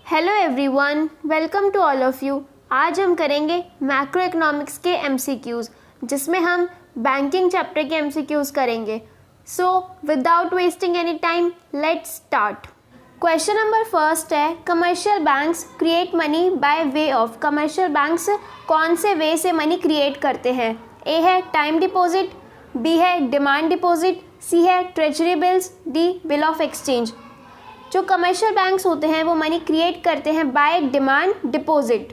Hello everyone, welcome to all of you. आज हम करेंगे मैक्रो इकोनॉमिक्स के एमसीक्यूज़, जिसमें हम बैंकिंग चैप्टर के एमसीक्यूज़ करेंगे। So without wasting any time, let's start. Question number first है, commercial banks create money by way of. Commercial banks कौन से वे से मनी क्रिएट करते हैं? ए है टाइम डिपॉजिट, बी है डिमांड डिपॉजिट, सी है treasury bills, D bill of exchange. जो कमर्शियल बैंक्स होते हैं वो मनी क्रिएट करते हैं बाय डिमांड डिपॉजिट।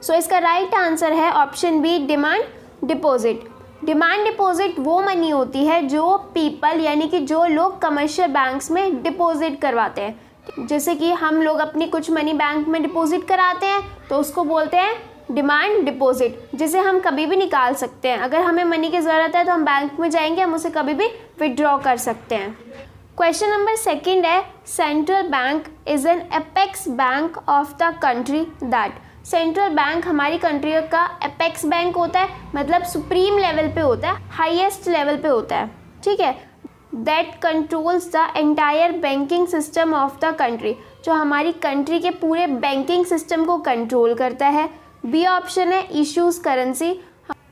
सो इसका राइट आंसर है option B, demand deposit. Demand deposit वो मनी होती है जो पीपल यानी कि जो लोग कमर्शियल बैंक्स में डिपॉजिट करवाते हैं। जैसे कि हम लोग अपनी कुछ मनी बैंक में डिपॉजिट कराते हैं तो उसको बोलते हैं डिमांड डिपॉजिट, जिसे हम कभी भी निकाल सकते हैं। अगर हमें मनी की ज़रूरत है तो हम बैंक में जाएंगे, हम उसे कभी भी विड्रॉ कर सकते हैं। क्वेश्चन नंबर सेकंड है, central bank is an apex bank of the country that. Central bank हमारी कंट्री का एपेक्स बैंक होता है, मतलब सुप्रीम लेवल पे होता है, हाईएस्ट लेवल पे होता है, ठीक है। That controls the entire banking system of the country, जो हमारी कंट्री के पूरे बैंकिंग सिस्टम को कंट्रोल करता है। बी ऑप्शन है, इश्यूज करेंसी,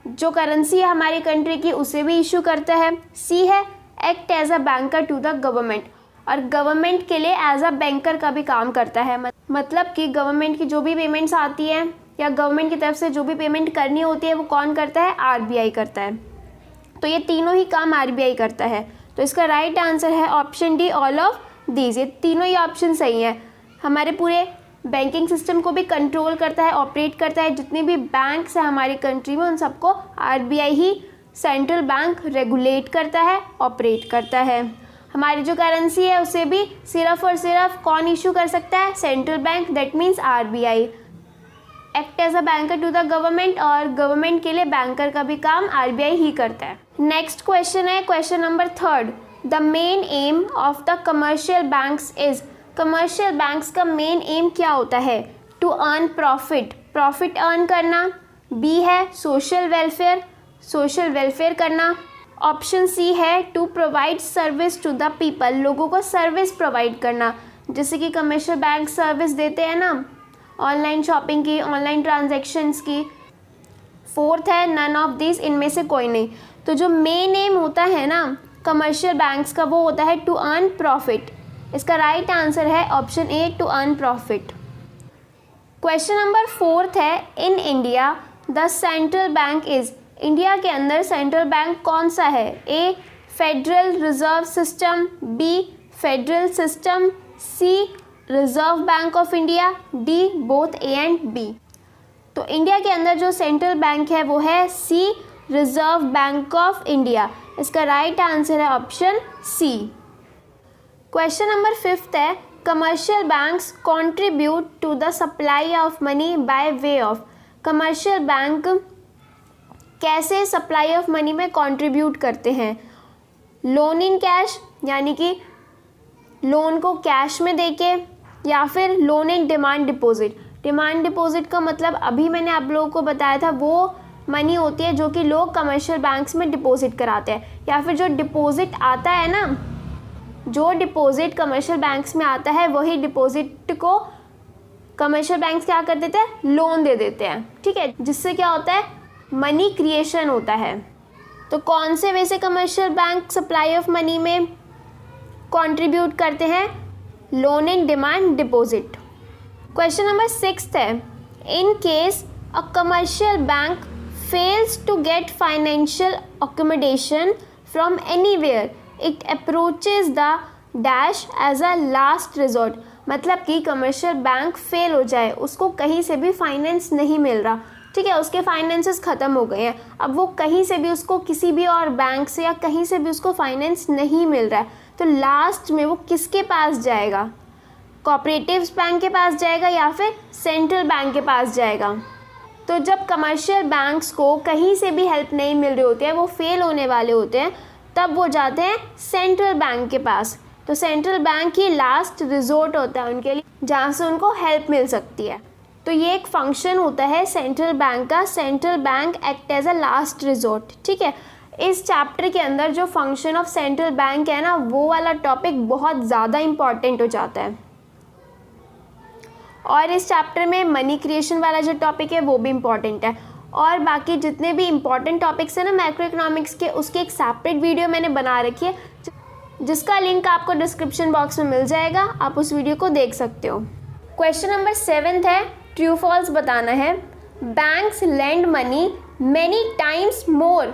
जो करेंसी है हमारी कंट्री की उसे भी इशू करता है। सी है, act as a banker to the government, और गवर्नमेंट के लिए एज अ बैंकर का भी काम करता है। मतलब कि गवर्नमेंट की जो भी पेमेंट्स आती हैं या गवर्नमेंट की तरफ से जो भी पेमेंट करनी होती है वो कौन करता है? आरबीआई करता है। तो ये तीनों ही काम आरबीआई करता है। तो इसका राइट आंसर है option D, all of these. ये तीनों ही ऑप्शन सही है। हमारे पूरे बैंकिंग सिस्टम को भी कंट्रोल करता है, ऑपरेट करता है। जितने भी बैंक्स हैं हमारी कंट्री में उन सबको आरबीआई ही सेंट्रल बैंक रेगुलेट करता है, ऑपरेट करता है। हमारी जो करेंसी है उसे भी सिर्फ और सिर्फ कौन इशू कर सकता है? Central bank, that means RBI. Act as a banker to the government, और गवर्नमेंट के लिए बैंकर का भी काम आरबीआई ही करता है। नेक्स्ट क्वेश्चन है, question number third, the main aim of the commercial banks is. Commercial banks का मेन एम क्या होता है? To earn profit, profit earn करना। बी है सोशल वेलफेयर, सोशल वेलफेयर करना। ऑप्शन सी है to provide service to the people, लोगों को सर्विस प्रोवाइड करना, जैसे कि कमर्शियल बैंक सर्विस देते हैं ना, ऑनलाइन शॉपिंग की, ऑनलाइन ट्रांजैक्शंस की। फोर्थ है, नन ऑफ दिस, इनमें से कोई नहीं। तो जो मेन एम होता है ना कमर्शियल बैंक्स का वो होता है टू अर्न प्रॉफिट। इसका राइट आंसर है option A, to earn profit. Question number fourth है, in India the central bank is. India के अंदर सेंट्रल बैंक कौन सा है? A federal reserve system, B federal system, C Reserve Bank of India, D both A and B. तो India के अंदर जो सेंट्रल बैंक है वो है C, Reserve Bank of India. इसका राइट आंसर है option C. Question number fifth है, commercial banks contribute to the supply of money by way of. Commercial bank कैसे सप्लाई ऑफ मनी में कंट्रीब्यूट करते हैं? लोन इन कैश, यानी कि loan को कैश में देके, या फिर loan in demand deposit. Demand deposit का मतलब अभी मैंने आप लोगों को बताया था, वो मनी होती है जो कि लोग कमर्शियल बैंक्स में डिपॉजिट कराते हैं। या फिर जो डिपॉजिट आता है ना, जो डिपॉजिट कमर्शियल बैंक्स में आता है वही डिपॉजिट को कमर्शियल बैंक्स क्या कर देते हैं? लोन दे देते हैं, ठीक है, जिससे क्या होता है? मनी क्रिएशन होता है। तो कौन से वैसे commercial bank supply of money में कंट्रीब्यूट करते हैं? Loan in demand deposit. Question number sixth है, in case a commercial bank fails to get financial accommodation from anywhere, it approaches the dash as a last resort. मतलब कि commercial bank fail हो जाए, उसको कहीं से भी फाइनेंस नहीं मिल रहा, ठीक है, उसके फाइनेंसेस ख़त्म हो गए हैं, अब वो कहीं से भी उसको किसी भी और बैंक से या कहीं से भी उसको फाइनेंस नहीं मिल रहा है, तो लास्ट में वो किसके पास जाएगा? कोऑपरेटिव्स बैंक के पास जाएगा या फिर सेंट्रल बैंक के पास जाएगा? तो जब कमर्शियल बैंक्स को कहीं से भी हेल्प नहीं मिल रही होती है, वो फेल होने वाले होते हैं, तब वो जाते हैं सेंट्रल बैंक के पास। तो सेंट्रल बैंक ही लास्ट रिजोर्ट होता है उनके लिए, जहाँ से उनको हेल्प मिल सकती है। तो ये एक फंक्शन होता है सेंट्रल बैंक का, central bank act as a last resort, ठीक है। इस चैप्टर के अंदर जो फंक्शन ऑफ सेंट्रल बैंक है ना, वो वाला टॉपिक बहुत ज़्यादा इम्पॉर्टेंट हो जाता है। और इस चैप्टर में मनी क्रिएशन वाला जो टॉपिक है वो भी इम्पॉर्टेंट है। और बाकी जितने भी इम्पॉर्टेंट टॉपिक्स हैं ना मैक्रो इकोनॉमिक्स के, उसकी एक सेपरेट वीडियो मैंने बना रखी है जिसका लिंक आपको डिस्क्रिप्शन बॉक्स में मिल जाएगा, आप उस वीडियो को देख सकते हो। क्वेश्चन नंबर 7 है, ट्रू फॉल्स बताना है। Banks lend money many times more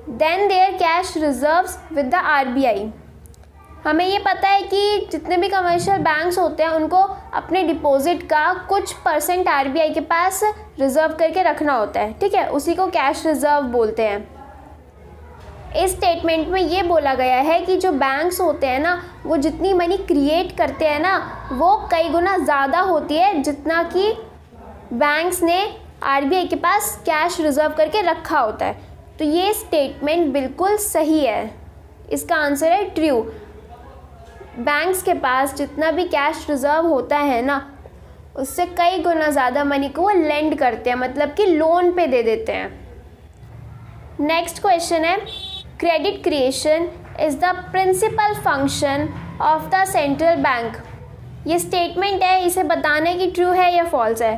than their cash reserves with the RBI. हमें ये पता है कि जितने भी कमर्शियल बैंक्स होते हैं उनको अपने डिपॉजिट का कुछ परसेंट आरबीआई के पास रिजर्व करके रखना होता है, ठीक है, उसी को कैश रिजर्व बोलते हैं। इस स्टेटमेंट में ये बोला गया है कि जो बैंक्स होते हैं ना वो जितनी मनी क्रिएट करते हैं ना वो कई गुना ज़्यादा होती है जितना कि बैंक्स ने आरबीआई के पास कैश रिजर्व करके रखा होता है। तो ये स्टेटमेंट बिल्कुल सही है, इसका आंसर है ट्रू। बैंक्स के पास जितना भी कैश रिजर्व होता है ना उससे कई गुना ज़्यादा मनी को वो लेंड करते हैं, मतलब कि लोन पे दे देते हैं। नेक्स्ट क्वेश्चन है, credit creation is the principal function of the central bank. ये स्टेटमेंट है, इसे बताना है कि ट्रू है या फॉल्स है।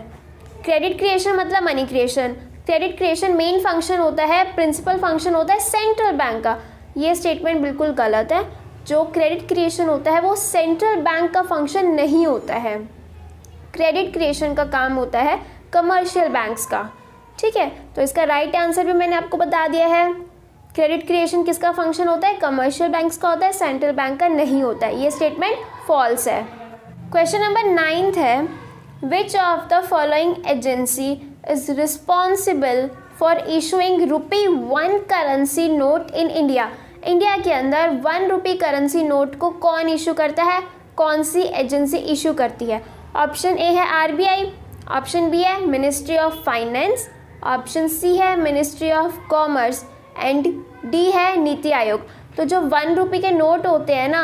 क्रेडिट क्रिएशन मतलब money creation, credit creation main function होता है, प्रिंसिपल फंक्शन होता है सेंट्रल बैंक का। ये स्टेटमेंट बिल्कुल गलत है। जो क्रेडिट क्रिएशन होता है वो सेंट्रल बैंक का फंक्शन नहीं होता है, क्रेडिट क्रिएशन का काम होता है कमर्शियल बैंक्स का, ठीक है। तो इसका राइट आंसर भी मैंने आपको बता दिया है। क्रेडिट क्रिएशन किसका फंक्शन होता है, कमर्शियल बैंक्स का होता है, सेंट्रल बैंक का नहीं होता है। ये स्टेटमेंट फॉल्स है। क्वेश्चन नंबर 9 है, which of the following agency is responsible for issuing ₹1 currency note in India. India के अंदर 1 रुपी करेंसी नोट को कौन इशू करता है, कौन सी एजेंसी इशू करती है। ऑप्शन ए है आरबीआई, ऑप्शन बी है ministry of finance, option C है ministry of commerce and D है नीति आयोग। तो जो 1 रुपी के नोट होते हैं ना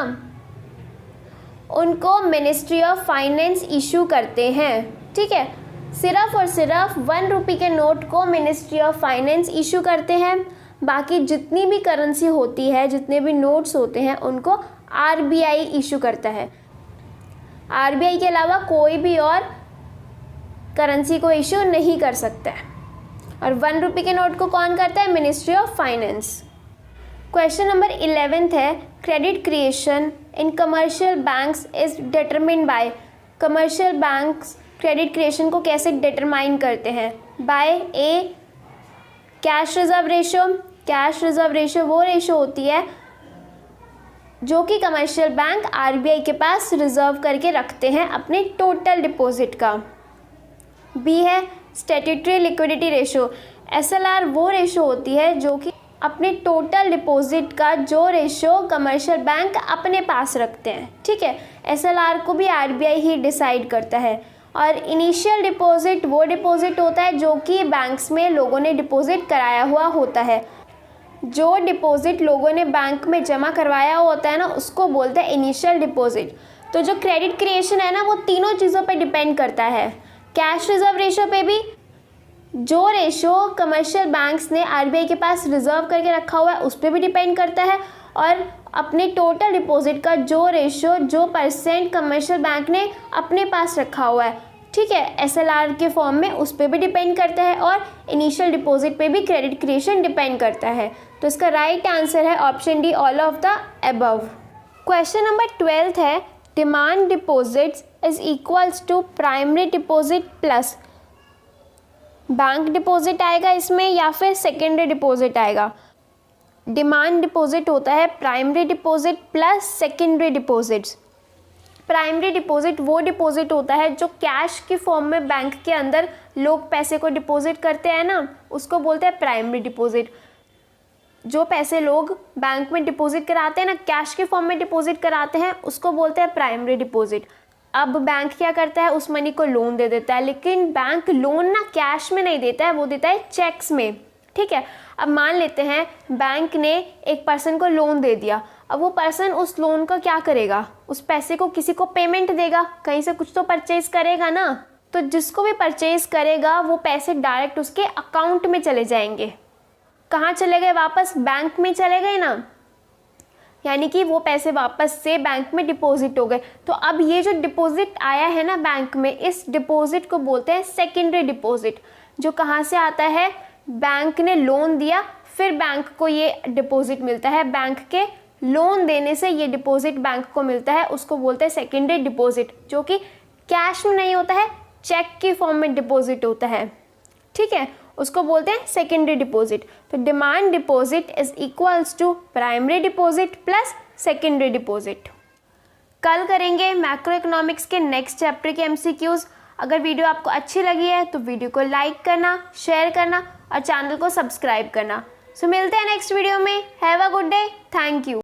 उनको मिनिस्ट्री ऑफ फाइनेंस इशू करते हैं, ठीक है। सिर्फ और सिर्फ 1 रुपी के नोट को मिनिस्ट्री ऑफ फाइनेंस इशू करते हैं, बाकी जितनी भी करेंसी होती है, जितने भी नोट्स होते हैं उनको आरबीआई इशू करता है। आरबीआई के अलावा कोई भी और करेंसी को इशू नहीं कर सकता है। और 1 रुपी के नोट को कौन करता है, ministry of finance. Question number 11 है, credit creation in commercial banks is determined by. Commercial banks credit creation को कैसे डिटरमाइन करते हैं, by a cash reserve ratio. Cash reserve ratio वो रेशो होती है जो कि कमर्शियल बैंक आरबीआई के पास रिजर्व करके रखते हैं अपने टोटल डिपॉजिट का। बी है स्टैट्यूटरी लिक्विडिटी रेशो। एसएलआर वो रेशो होती है जो कि अपने टोटल डिपॉजिट का जो रेशो कमर्शियल बैंक अपने पास रखते हैं, ठीक है। एसएलआर को भी आरबीआई ही डिसाइड करता है। और इनिशियल डिपॉजिट वो डिपॉजिट होता है जो कि बैंक्स में लोगों ने डिपॉजिट कराया हुआ होता है। जो डिपॉजिट लोगों ने बैंक में जमा करवाया होता है ना उसको बोलते हैं इनिशियल डिपॉजिट। तो जो क्रेडिट क्रिएशन है ना वो तीनों चीज़ों पे डिपेंड करता है, कैश रिजर्व रेशो पे भी, जो रेशो कमर्शियल बैंक्स ने आरबीआई के पास रिजर्व करके रखा हुआ है उस पर भी डिपेंड करता है, और अपने टोटल डिपॉजिट का जो रेशो, जो परसेंट कमर्शियल बैंक ने अपने पास रखा हुआ है, ठीक है, एसएलआर के फॉर्म में, उस पर भी डिपेंड करता है। और इनिशियल डिपॉजिट पे भी क्रेडिट क्रिएशन डिपेंड करता है। तो इसका राइट आंसर है option D, all of the above. Question number 12 है, demand deposits is equals to primary deposit plus. Bank deposit आएगा इसमें या फिर सेकेंडरी डिपॉजिट आएगा। डिमांड डिपॉजिट होता है primary deposit plus secondary deposits. Primary deposit वो डिपॉजिट होता है जो कैश की फॉर्म में बैंक के अंदर लोग पैसे को डिपॉजिट करते हैं ना, उसको बोलते हैं प्राइमरी डिपॉजिट। जो पैसे लोग बैंक में डिपॉजिट कराते हैं ना, कैश की फॉर्म में डिपॉजिट कराते हैं, उसको बोलते हैं प्राइमरी डिपॉजिट। अब बैंक क्या करता है, उस मनी को लोन दे देता है, लेकिन बैंक लोन ना कैश में नहीं देता है, वो देता है चेक्स में, ठीक है। अब मान लेते हैं बैंक ने एक पर्सन को लोन दे दिया, अब वो पर्सन उस लोन का क्या करेगा, उस पैसे को किसी को पेमेंट देगा, कहीं से कुछ तो परचेज करेगा ना। तो जिसको भी परचेज करेगा वो पैसे डायरेक्ट उसके अकाउंट में चले जाएंगे। कहाँ चले गए, वापस बैंक में चले गए ना। यानी कि वो पैसे वापस से बैंक में डिपॉजिट हो गए। तो अब ये जो डिपॉजिट आया है ना बैंक में, इस डिपॉजिट को बोलते हैं सेकेंडरी डिपॉजिट, जो कहाँ से आता है, बैंक ने लोन दिया फिर बैंक को ये डिपॉजिट मिलता है, बैंक के लोन देने से ये डिपॉजिट बैंक को मिलता है, उसको बोलते हैं सेकेंडरी डिपॉजिट, जो कि कैश में नहीं होता है, चेक की फॉर्म में डिपॉजिट होता है, ठीक है, उसको बोलते हैं सेकेंडरी डिपॉजिट। तो demand deposit is equals to primary deposit plus secondary deposit. कल करेंगे मैक्रो इकोनॉमिक्स के नेक्स्ट चैप्टर के एमसीक्यूज। अगर वीडियो आपको अच्छी लगी है तो वीडियो को लाइक करना, शेयर करना और चैनल को सब्सक्राइब करना। सो मिलते हैं नेक्स्ट वीडियो में। Have a good day, thank you.